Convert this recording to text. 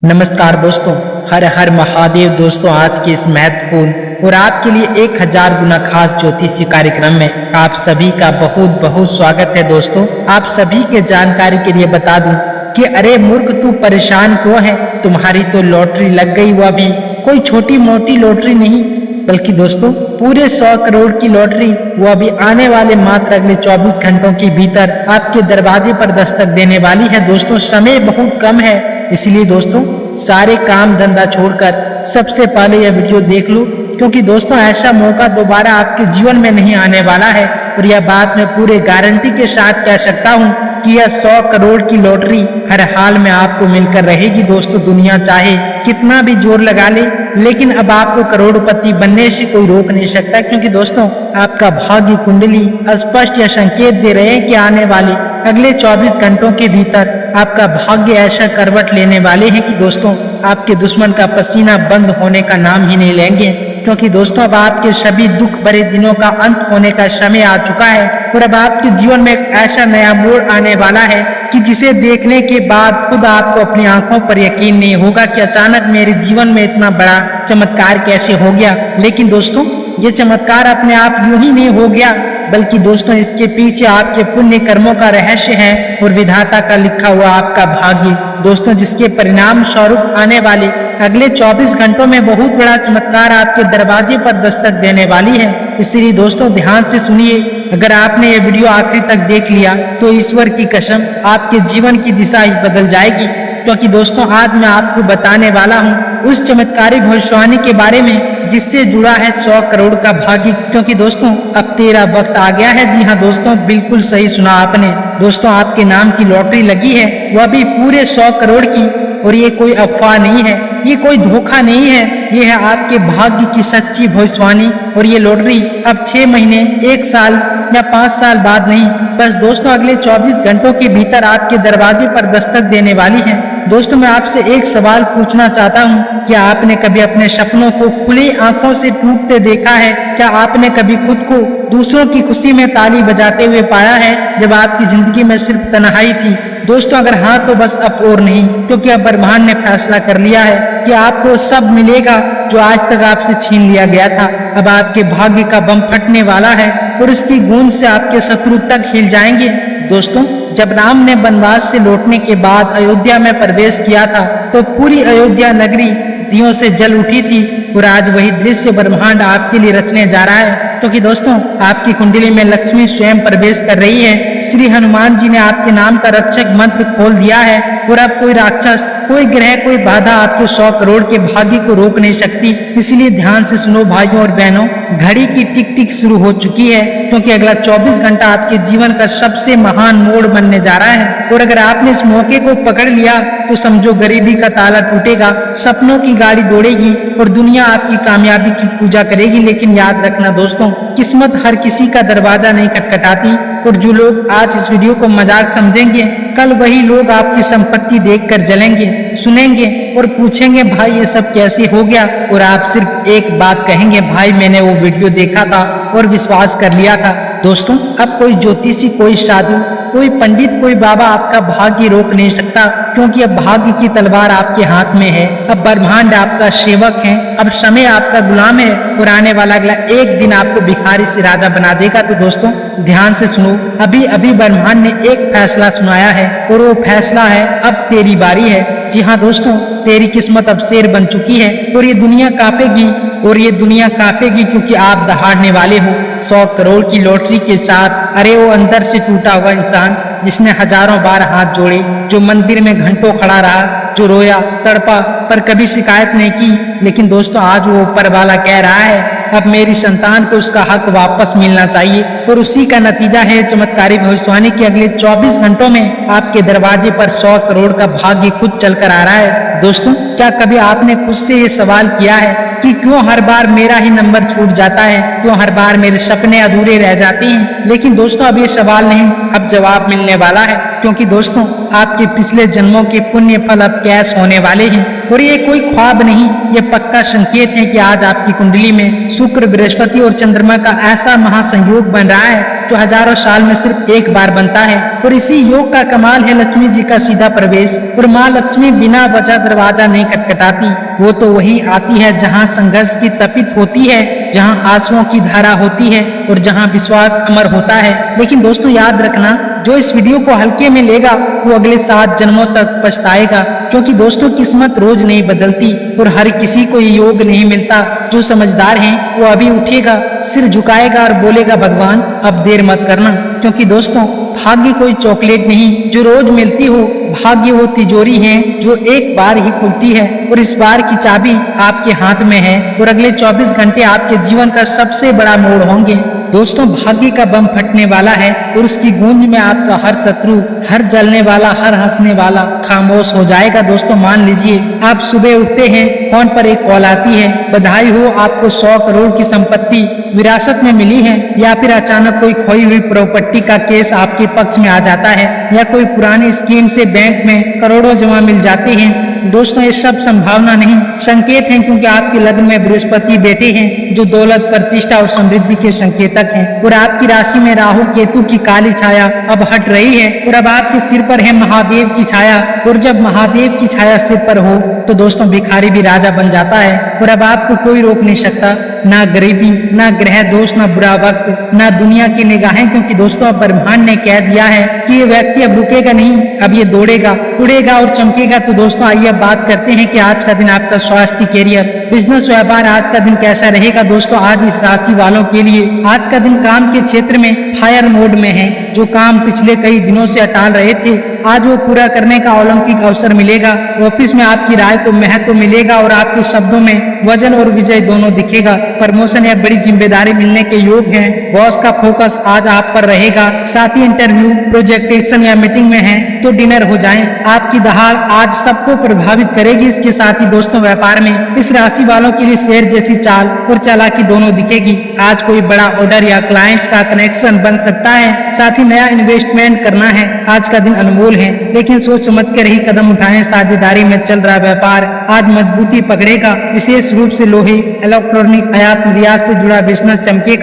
नमस्कार दोस्तों, हर हर महादेव। दोस्तों, आज के इस महत्वपूर्ण और आपके लिए 1000 गुना खास ज्योतिषी कार्यक्रम में आप सभी का बहुत बहुत स्वागत है। दोस्तों, आप सभी के जानकारी के लिए बता दूं कि अरे मूर्ख, तू परेशान क्यों है? तुम्हारी तो लॉटरी लग गई, वो भी कोई छोटी मोटी लॉटरी नहीं, बल्कि दोस्तों पूरे 100 करोड़ की लॉटरी, वो अभी आने वाले मात्र अगले 24 घंटों के भीतर आपके दरवाजे पर दस्तक देने वाली है। दोस्तों, समय बहुत कम है, इसलिए दोस्तों सारे काम धंधा छोड़कर सबसे पहले यह वीडियो देख लो, क्योंकि दोस्तों ऐसा मौका दोबारा आपके जीवन में नहीं आने वाला है। और यह बात मैं पूरे गारंटी के साथ कह सकता हूँ कि यह 100 करोड़ की लॉटरी हर हाल में आपको मिलकर रहेगी। दोस्तों, दुनिया चाहे कितना भी जोर लगा ले, लेकिन अब आपको करोड़पति बनने से कोई रोक नहीं सकता, क्योंकि दोस्तों आपका भाग्य कुंडली स्पष्ट यह संकेत दे रहे हैं कि आने वाले अगले 24 घंटों के भीतर आपका भाग्य ऐसा करवट लेने वाले हैं कि दोस्तों आपके दुश्मन का पसीना बंद होने का नाम ही नहीं लेंगे। क्योंकि दोस्तों अब आपके सभी दुख भरे दिनों का अंत होने का समय आ चुका है और अब आपके जीवन में एक ऐसा नया मोड़ आने वाला है कि जिसे देखने के बाद खुद आपको अपनी आंखों पर यकीन नहीं होगा कि अचानक मेरे जीवन में इतना बड़ा चमत्कार कैसे हो गया। लेकिन दोस्तों ये चमत्कार अपने आप यूं ही नहीं हो गया, बल्कि दोस्तों इसके पीछे आपके पुण्य कर्मों का रहस्य है और विधाता का लिखा हुआ आपका भाग्य। दोस्तों, जिसके परिणाम स्वरूप आने वाले अगले 24 घंटों में बहुत बड़ा चमत्कार आपके दरवाजे पर दस्तक देने वाली है। इसलिए दोस्तों ध्यान से सुनिए। अगर आपने ये वीडियो आखिरी तक देख लिया तो ईश्वर की कसम आपके जीवन की दिशा ही बदल जाएगी। क्योंकि दोस्तों आज मैं आपको बताने वाला हूँ उस चमत्कारी भविष्यवाणी के बारे में जिससे जुड़ा है 100 करोड़ का भाग्य। क्योंकि दोस्तों अब तेरा वक्त आ गया है। जी हाँ दोस्तों, बिल्कुल सही सुना आपने। दोस्तों आपके नाम की लॉटरी लगी है, वह भी पूरे 100 करोड़ की। और ये कोई अफवाह नहीं है, ये कोई धोखा नहीं है, ये है आपके भाग्य की सच्ची भविष्यवाणी। और ये लॉटरी अब 6 महीने, 1 साल या 5 साल बाद नहीं, बस दोस्तों अगले 24 घंटों के भीतर आपके दरवाजे पर दस्तक देने वाली है। दोस्तों मैं आपसे एक सवाल पूछना चाहता हूँ, क्या आपने कभी अपने सपनों को खुली आंखों से टूटते देखा है? क्या आपने कभी खुद को दूसरों की खुशी में ताली बजाते हुए पाया है जब आपकी जिंदगी में सिर्फ तन्हाई थी? दोस्तों अगर हाँ तो बस अब और नहीं, क्योंकि अब ब्रह्मांड ने फैसला कर लिया है कि आपको सब मिलेगा जो आज तक आपसे छीन लिया गया था। अब आपके भाग्य का बम फटने वाला है और इसकी गूंज से आपके शत्रु तक हिल जाएंगे। दोस्तों जब राम ने वनवास से लौटने के बाद अयोध्या में प्रवेश किया था तो पूरी अयोध्या नगरी दियों से जल उठी थी और आज वही दृश्य ब्रह्मांड आपके लिए रचने जा रहा है। क्योंकि दोस्तों आपकी कुंडली में लक्ष्मी स्वयं प्रवेश कर रही है। श्री हनुमान जी ने आपके नाम का रक्षक मंत्र खोल दिया है और अब कोई राक्षस, कोई ग्रह, कोई बाधा आपके 100 करोड़ के भाग्य को रोक नहीं सकती। इसलिए ध्यान से सुनो भाइयों और बहनों, घड़ी की टिक टिक शुरू हो चुकी है, क्योंकि अगला 24 घंटा आपके जीवन का सबसे महान मोड़ बनने जा रहा है। और अगर आपने इस मौके को पकड़ लिया तो समझो गरीबी का ताला टूटेगा, सपनों की गाड़ी दौड़ेगी और दुनिया आपकी कामयाबी की पूजा करेगी। लेकिन याद रखना दोस्तों, किस्मत हर किसी का दरवाजा नहीं खटखटाती, और जो लोग आज इस वीडियो को मजाक समझेंगे, कल वही लोग आपकी संपत्ति देखकर जलेंगे, सुनेंगे और पूछेंगे भाई ये सब कैसे हो गया? और आप सिर्फ एक बात कहेंगे, भाई मैंने वो वीडियो देखा था और विश्वास कर लिया था। दोस्तों अब कोई ज्योतिषी, कोई साधु, कोई पंडित, कोई बाबा आपका भाग्य रोक नहीं सकता, क्योंकि अब भाग्य की तलवार आपके हाथ में है। अब ब्रह्मांड आपका सेवक है, अब समय आपका गुलाम है और आने वाला अगला एक दिन आपको भिखारी से राजा बना देगा। तो दोस्तों ध्यान से सुनो, अभी अभी ब्रह्मांड ने एक फैसला सुनाया है और वो फैसला है अब तेरी बारी है। जी हाँ दोस्तों, तेरी किस्मत अब शेर बन चुकी है और ये दुनिया कांपेगी, और ये दुनिया कांपेगी क्योंकि आप दहाड़ने वाले हो 100 करोड़ की लॉटरी के साथ। अरे वो अंदर से टूटा हुआ इंसान जिसने हजारों बार हाथ जोड़े, जो मंदिर में घंटों खड़ा रहा, जो रोया, तड़पा, पर कभी शिकायत नहीं की। लेकिन दोस्तों आज वो ऊपर वाला कह रहा है अब मेरी संतान को उसका हक वापस मिलना चाहिए। और उसी का नतीजा है चमत्कारी भविष्यवाणी के अगले 24 घंटों में आपके दरवाजे पर 100 करोड़ का भाग्य खुद चलकर आ रहा है। दोस्तों क्या कभी आपने खुद से ये सवाल किया है कि क्यों हर बार मेरा ही नंबर छूट जाता है, क्यों हर बार मेरे सपने अधूरे रह जाते हैं? लेकिन दोस्तों अब ये सवाल नहीं, अब जवाब मिलने वाला है। क्योंकि दोस्तों आपके पिछले जन्मों के पुण्य फल अब कैश होने वाले हैं और ये कोई ख्वाब नहीं, ये पक्का संकेत है कि आज आपकी कुंडली में शुक्र, बृहस्पति और चंद्रमा का ऐसा महासंयोग बन रहा है जो हजारों साल में सिर्फ एक बार बनता है। और इसी योग का कमाल है लक्ष्मी जी का सीधा प्रवेश। और माँ लक्ष्मी बिना वजह दरवाजा नहीं खटखटाती, वो तो वही आती है जहाँ संघर्ष की तपित होती है, जहाँ आंसुओं की धारा होती है और जहाँ विश्वास अमर होता है। लेकिन दोस्तों याद रखना, जो इस वीडियो को हल्के में लेगा वो अगले 7 जन्मों तक पछताएगा, क्योंकि दोस्तों किस्मत रोज नहीं बदलती और हर किसी को ये योग नहीं मिलता। जो समझदार है वो अभी उठेगा, सिर झुकाएगा और बोलेगा भगवान अब देर मत करना। क्योंकि दोस्तों भाग्य कोई चॉकलेट नहीं जो रोज मिलती हो, भाग्य वो तिजोरी है जो एक बार ही खुलती है और इस बार की चाबी आपके हाथ में है और अगले 24 घंटे आपके जीवन का सबसे बड़ा मोड़ होंगे। दोस्तों भाग्य का बम फटने वाला है और उसकी गूंज में आपका हर शत्रु, हर जलने वाला, हर हंसने वाला खामोश हो जाएगा। दोस्तों मान लीजिए आप सुबह उठते हैं, फोन पर एक कॉल आती है, बधाई हो आपको 100 करोड़ की संपत्ति विरासत में मिली है, या फिर अचानक कोई खोई हुई प्रॉपर्टी का केस आपके पक्ष में आ जाता है, या कोई पुरानी स्कीम से बैंक में करोड़ों जमा मिल जाते हैं। दोस्तों ये सब संभावना नहीं, संकेत हैं, क्योंकि आपके लग्न में बृहस्पति बैठे हैं जो दौलत, प्रतिष्ठा और समृद्धि के संकेतक हैं। और आपकी राशि में राहु केतु की काली छाया अब हट रही है और अब आपके सिर पर है महादेव की छाया। और जब महादेव की छाया सिर पर हो तो दोस्तों भिखारी भी राजा बन जाता है और अब आपको कोई रोक नहीं सकता, ना गरीबी, ना ग्रह दोष, ना बुरा वक्त, ना दुनिया की निगाहें, क्योंकि दोस्तों अब ब्रह्मांड ने कह दिया है कि ये व्यक्ति अब रुकेगा नहीं, अब ये दौड़ेगा, उड़ेगा और चमकेगा। तो दोस्तों आइए बात करते हैं कि आज का दिन आपका स्वास्थ्य, कैरियर, बिजनेस, व्यापार आज का दिन कैसा रहेगा। दोस्तों आज इस राशि वालों के लिए आज का दिन काम के क्षेत्र में फायर मोड में है। जो काम पिछले कई दिनों से अटाल रहे थे आज वो पूरा करने का अलौकिक अवसर मिलेगा। ऑफिस में आपकी राय को महत्व मिलेगा और आपके शब्दों में वजन और विजय दोनों दिखेगा। प्रमोशन या बड़ी जिम्मेदारी मिलने के योग हैं। बॉस का फोकस आज आप पर रहेगा। साथ ही इंटरव्यू, प्रोजेक्टेशन या मीटिंग में है तो डिनर हो जाएं। आपकी दहाड़ आज सबको प्रभावित करेगी। इसके साथ ही दोस्तों व्यापार में इस राशि वालों के लिए शेर जैसी चाल और चालाकी दोनों दिखेगी। आज कोई बड़ा ऑर्डर या क्लाइंट्स का कनेक्शन बन सकता है। साथ ही नया इन्वेस्टमेंट करना है। आज का दिन अनमोल है, लेकिन सोच समझ कर ही कदम उठाएं। साझेदारी में चल रहा व्यापार आज मजबूती पकड़ेगा। विशेष रूप से लोहे, इलेक्ट्रॉनिक, आयात निर्यात से जुड़ा बिजनेस चमकेगा।